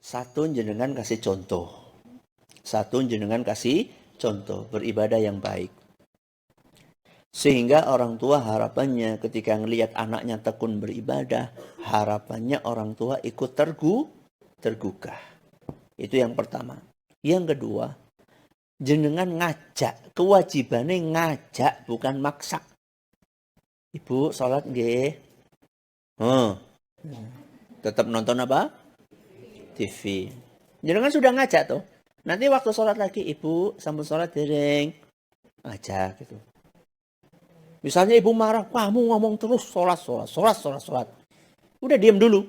Satu, jenengan kasih contoh. Satu, jenengan kasih contoh beribadah yang baik. Sehingga orang tua harapannya ketika ngelihat anaknya tekun beribadah, harapannya orang tua ikut tergugah. Itu yang pertama. Yang kedua, jenengan ngajak. Kewajibannya ngajak, bukan maksa. Ibu, sholat nggih. Tetap nonton apa? TV. Jenengan sudah ngajak tuh. Nanti waktu sholat lagi, ibu sambut sholat dereng. Ngajak gitu. Misalnya ibu marah, kamu ngomong terus sholat. Udah diam dulu.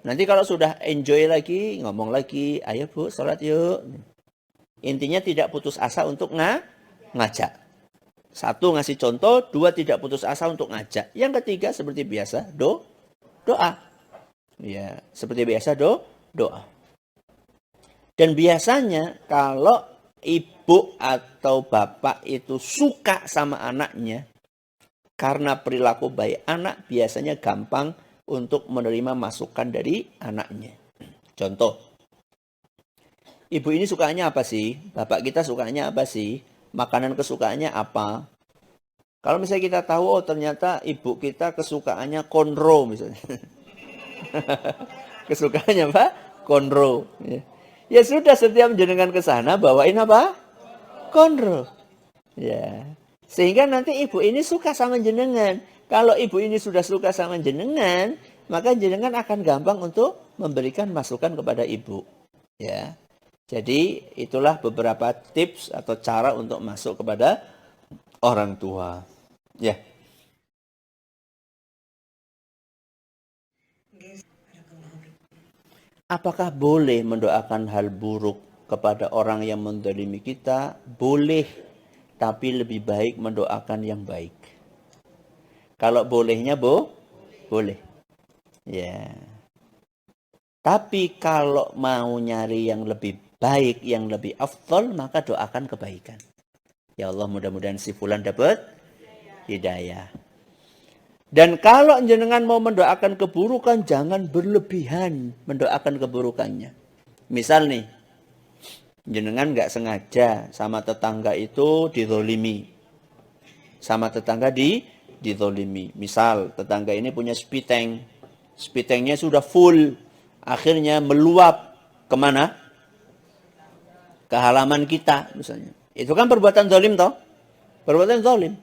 Nanti kalau sudah enjoy lagi, ngomong lagi, ayo bu sholat yuk. Intinya tidak putus asa untuk ngajak. Satu, ngasih contoh. Dua, tidak putus asa untuk ngajak. Yang ketiga, seperti biasa, doa. Ya, seperti biasa, doa. Dan biasanya kalau ibu atau bapak itu suka sama anaknya, karena perilaku baik anak, biasanya gampang untuk menerima masukan dari anaknya. Contoh, ibu ini sukanya apa sih? Bapak kita sukanya apa sih? Makanan kesukaannya apa? Kalau misalnya kita tahu, oh ternyata ibu kita kesukaannya konro misalnya. Kesukaannya apa? Konro. Ya sudah, setiap jenengan ke sana bawain apa? Konro. Ya. Sehingga nanti ibu ini suka sama jenengan. Kalau ibu ini sudah suka sama jenengan, maka jenengan akan gampang untuk memberikan masukan kepada ibu. Ya. Jadi itulah beberapa tips atau cara untuk masuk kepada orang tua. Ya. Apakah boleh mendoakan hal buruk kepada orang yang menzalimi kita? Boleh, tapi lebih baik mendoakan yang baik. Kalau bolehnya boleh. Ya. Tapi kalau mau nyari yang lebih baik, yang lebih afdal, maka doakan kebaikan. Ya Allah, mudah-mudahan si fulan dapat hidayah. Dan kalau jenengan mau mendoakan keburukan, jangan berlebihan mendoakan keburukannya. Misal nih, jenengan nggak sengaja sama tetangga itu dizolimi. Sama tetangga dizolimi. Misal, tetangga ini punya spiteng. Spitengnya sudah full. Akhirnya meluap kemana? Ke halaman kita misalnya. Itu kan perbuatan zalim toh? Perbuatan zalim.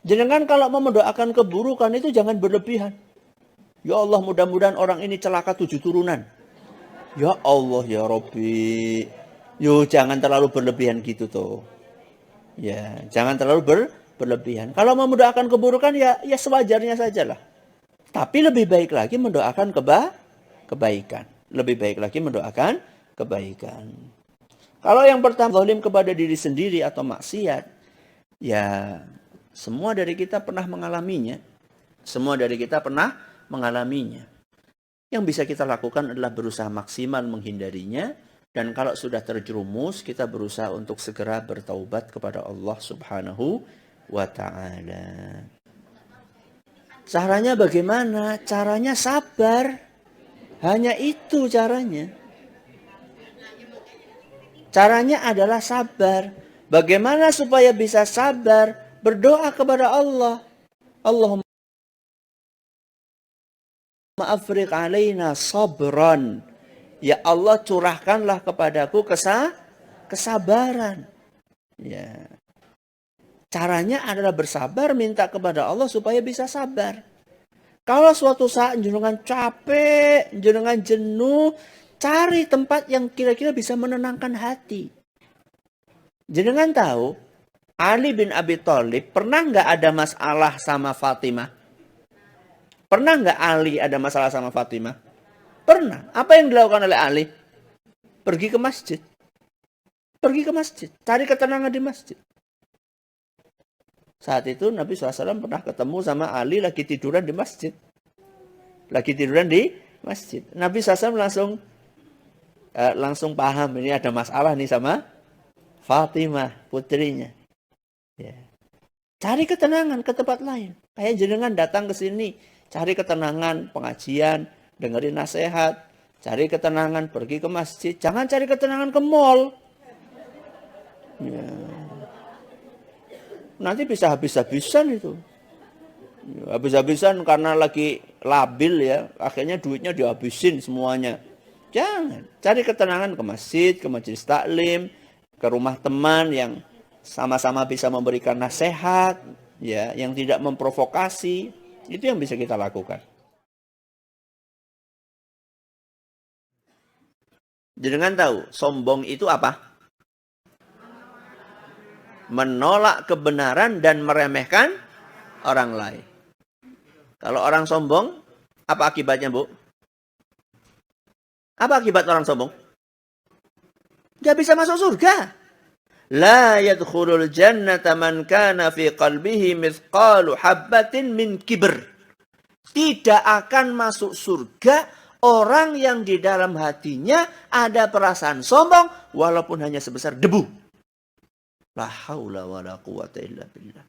Jenengan kalau mau mendoakan keburukan itu jangan berlebihan. Ya Allah, mudah-mudahan orang ini celaka 7 turunan. Ya Allah, ya Rabbi. Yo, jangan terlalu berlebihan gitu tuh. Ya, jangan terlalu berlebihan. Kalau mau mendoakan keburukan ya sewajarnya sajalah. Tapi lebih baik lagi mendoakan kebaikan. Lebih baik lagi mendoakan kebaikan. Kalau yang pertama zalim kepada diri sendiri atau maksiat, ya semua dari kita pernah mengalaminya. Semua dari kita pernah mengalaminya. Yang bisa kita lakukan adalah berusaha maksimal menghindarinya. Dan kalau sudah terjerumus, kita berusaha untuk segera bertaubat kepada Allah Subhanahu wa ta'ala. Caranya bagaimana? Caranya sabar. Hanya itu caranya. Caranya adalah sabar. Bagaimana supaya bisa sabar? Berdoa kepada Allah. Allahumma afriq alaina sabran. Ya Allah, curahkanlah kepadaku kesabaran. Ya. Caranya adalah bersabar, minta kepada Allah supaya bisa sabar. Kalau suatu saat jenengan capek, jenengan jenuh, cari tempat yang kira-kira bisa menenangkan hati. Jenengan tahu, Ali bin Abi Thalib pernah nggak ada masalah sama Fatimah? Pernah nggak Ali ada masalah sama Fatimah? Pernah. Apa yang dilakukan oleh Ali? Pergi ke masjid. Pergi ke masjid. Cari ketenangan di masjid. Saat itu Nabi SAW pernah ketemu sama Ali lagi tiduran di masjid. Lagi tiduran di masjid. Nabi SAW langsung paham ini ada masalah nih sama Fatimah, putrinya. Ya. Cari ketenangan ke tempat lain. Kayak jenengan datang ke sini, cari ketenangan, pengajian, dengerin nasihat. Cari ketenangan, pergi ke masjid. Jangan cari ketenangan ke mall. Ya. Nanti bisa habis-habisan itu. Habis-habisan karena lagi labil ya. Akhirnya duitnya dihabisin semuanya. Jangan. Cari ketenangan ke masjid, ke majelis taklim, ke rumah teman yang sama-sama bisa memberikan nasihat, ya, yang tidak memprovokasi. Itu yang bisa kita lakukan. Jangan tahu, sombong itu apa? Menolak kebenaran dan meremehkan orang lain. Kalau orang sombong, apa akibatnya, Bu? Apa akibat orang sombong? Gak bisa masuk surga. La yadkhulul jannata man kana fi qalbihi mithqalu habbatin min kibr. Tidak akan masuk surga orang yang di dalam hatinya ada perasaan sombong walaupun hanya sebesar debu. La haula wala quwata illa billah.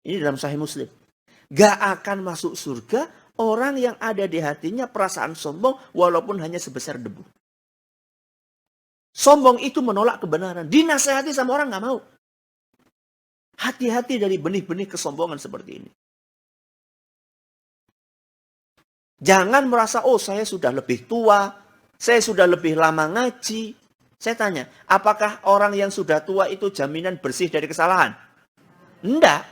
Ini dalam Sahih Muslim. Gak akan masuk surga orang yang ada di hatinya perasaan sombong walaupun hanya sebesar debu. Sombong itu menolak kebenaran. Dinasehati sama orang gak mau. Hati-hati dari benih-benih kesombongan seperti ini. Jangan merasa, oh saya sudah lebih tua, saya sudah lebih lama ngaji. Saya tanya, apakah orang yang sudah tua itu jaminan bersih dari kesalahan? Enggak.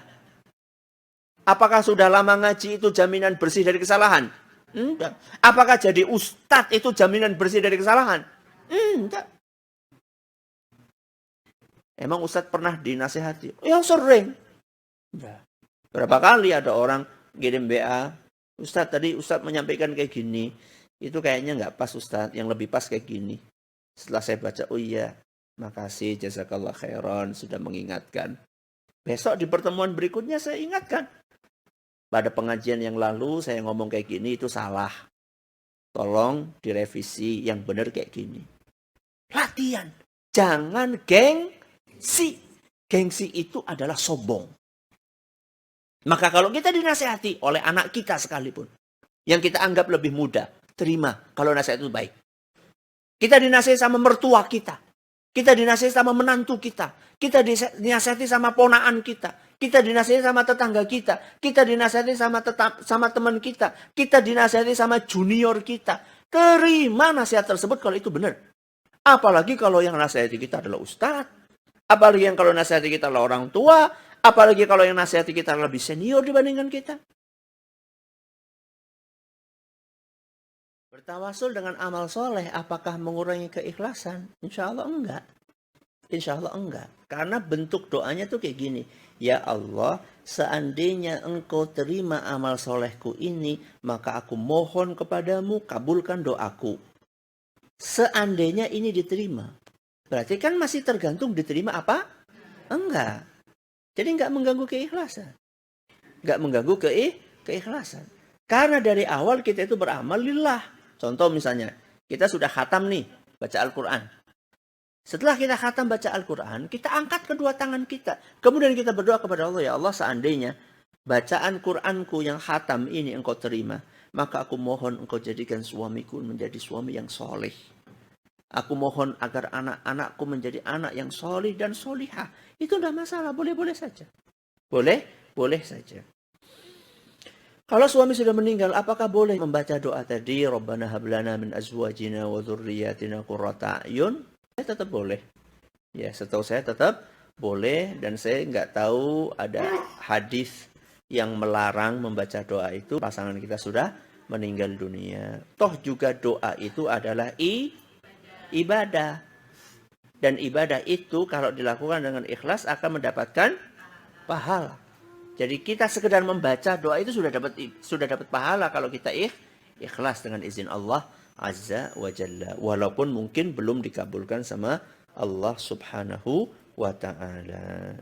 Apakah sudah lama ngaji itu jaminan bersih dari kesalahan? Enggak. Apakah jadi ustadz itu jaminan bersih dari kesalahan? Enggak. Emang ustadz pernah dinasehati? Ya sering. Enggak. Berapa kali ada orang kirim BA, Ustadz tadi Ustadz menyampaikan kayak gini, itu kayaknya nggak pas Ustadz, yang lebih pas kayak gini. Setelah saya baca, oh iya, makasih jazakallah khairan sudah mengingatkan. Besok di pertemuan berikutnya saya ingatkan. Pada pengajian yang lalu saya ngomong kayak gini, itu salah. Tolong direvisi, yang benar kayak gini. Latihan, jangan gengsi. Gengsi itu adalah sombong. Maka kalau kita dinasihati oleh anak kita sekalipun, yang kita anggap lebih muda, terima kalau nasihat itu baik. Kita dinasihati sama mertua kita. Kita dinasihati sama menantu kita. Kita dinasihati sama ponaan kita. Kita dinasihati sama tetangga kita. Kita dinasihati sama teman kita. Kita dinasihati sama junior kita. Terima nasihat tersebut kalau itu benar. Apalagi kalau yang nasihati kita adalah ustadz. Apalagi yang kalau nasihati kita adalah orang tua. Apalagi kalau yang nasihati kita lebih senior dibandingkan kita. Bertawasul dengan amal soleh, apakah mengurangi keikhlasan? Insya Allah enggak. Insya Allah enggak. Karena bentuk doanya tuh kayak gini. Ya Allah, seandainya engkau terima amal solehku ini, maka aku mohon kepadamu, kabulkan doaku. Seandainya ini diterima. Berarti kan masih tergantung diterima apa? Enggak. Jadi nggak mengganggu keikhlasan. Nggak mengganggu keikhlasan. Karena dari awal kita itu beramal lillah. Contoh misalnya, kita sudah khatam nih, baca Al-Quran. Setelah kita khatam baca Al-Quran, kita angkat kedua tangan kita. Kemudian kita berdoa kepada Allah, ya Allah seandainya bacaan Quranku yang khatam ini engkau terima, maka aku mohon engkau jadikan suamiku menjadi suami yang soleh. Aku mohon agar anak-anakku menjadi anak yang solih dan solihah. Itu tidak masalah, boleh-boleh saja. Boleh saja. Kalau suami sudah meninggal, apakah boleh membaca doa tadi? Rabbana hablana min azwajina wa dzurriyyatina qurrata a'yun. Saya tetap boleh. Ya, setahu saya tetap boleh. Dan saya nggak tahu ada hadis yang melarang membaca doa itu. Pasangan kita sudah meninggal dunia. Toh juga doa itu adalah ibadah. Dan ibadah itu kalau dilakukan dengan ikhlas akan mendapatkan pahala. Jadi kita sekedar membaca doa itu sudah dapat pahala kalau kita ikhlas dengan izin Allah Azza wa Jalla. Walaupun mungkin belum dikabulkan sama Allah Subhanahu wa Ta'ala.